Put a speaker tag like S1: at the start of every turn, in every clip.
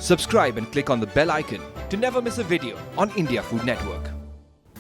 S1: Subscribe and click on the bell icon to never miss a video on India Food Network.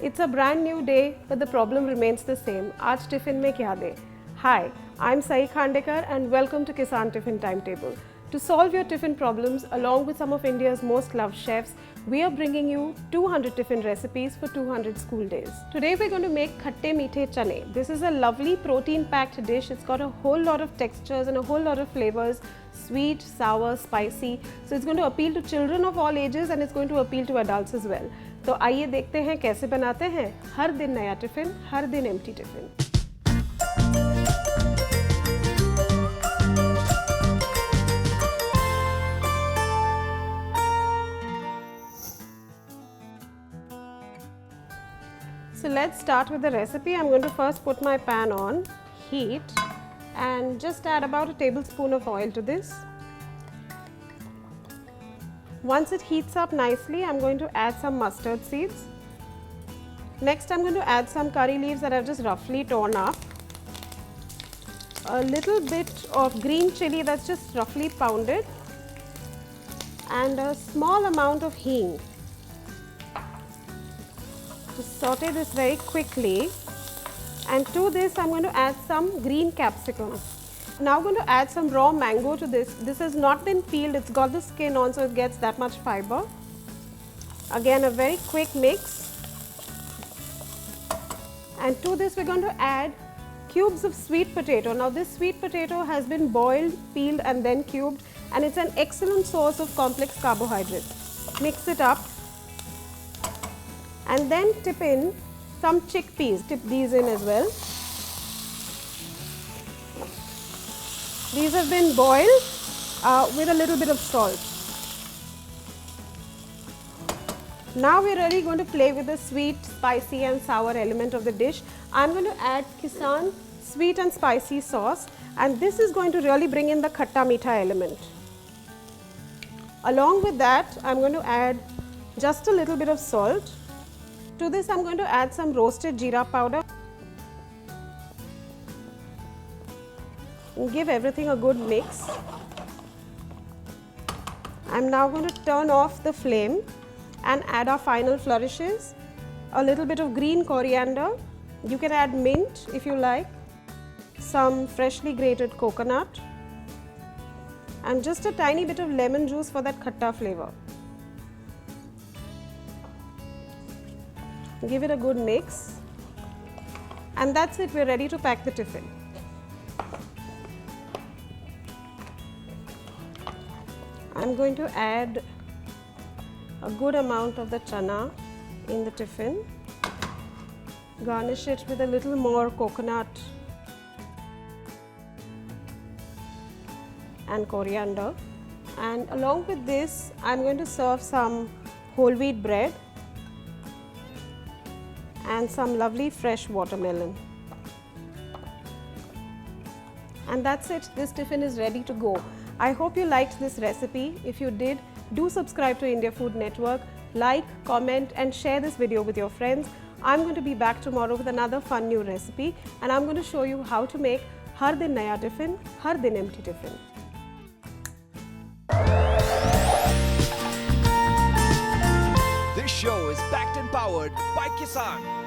S2: It's a brand new day, but the problem remains the same. आज tiffin में क्या दे? Hi, I'm Sai Khandekar and welcome to Kissan Tiffin Timetable. To solve your tiffin problems, along with some of India's most loved chefs, we are bringing you 200 tiffin recipes for 200 school days. Today we're going to make Khatte Meethe Chane. This is a lovely protein-packed dish. It's got a whole lot of textures and a whole lot of flavors. Sweet, sour, spicy. So it's going to appeal to children of all ages and it's going to appeal to adults as well. तो आइए देखते हैं कैसे बनाते हैं हर दिन नया tiffin, हर दिन empty tiffin. So let's start with the recipe. I'm going to first put my pan on heat and just add about a tablespoon of oil to this. Once it heats up nicely, I'm going to add some mustard seeds. Next, I'm going to add some curry leaves that I've just roughly torn up. A little bit of green chilli that's just roughly pounded. And a small amount of hing. Just saute this very quickly. And to this, I'm going to add some green capsicum. Now I'm going to add some raw mango to this. This has not been peeled, it's got the skin on, so it gets that much fiber. Again, a very quick mix. And to this we're going to add cubes of sweet potato. Now this sweet potato has been boiled, peeled and then cubed, and it's an excellent source of complex carbohydrates. Mix it up and then tip in some chickpeas. Tip these in as well. These have been boiled with a little bit of salt. Now we're really going to play with the sweet, spicy and sour element of the dish. I'm going to add Kissan Sweet and Spicy Sauce, and this is going to really bring in the Khatta Meetha element. Along with that, I'm going to add just a little bit of salt. To this, I'm going to add some roasted jeera powder. Give everything a good mix. I'm now going to turn off the flame and add our final flourishes. A little bit of green coriander. You can add mint if you like. Some freshly grated coconut. And just a tiny bit of lemon juice for that khatta flavor. Give it a good mix. And that's it, we're ready to pack the tiffin. I'm going to add a good amount of the chana in the tiffin. Garnish it with a little more coconut and coriander. And along with this, I'm going to serve some whole wheat bread and some lovely fresh watermelon. And that's it, this tiffin is ready to go. I hope you liked this recipe. If you did, do subscribe to India Food Network, like, comment and share this video with your friends. I'm going to be back tomorrow with another fun new recipe, and I'm going to show you how to make Har Din Naya Tiffin, Har Din Empty Tiffin.
S1: This show is backed and powered by Kissan.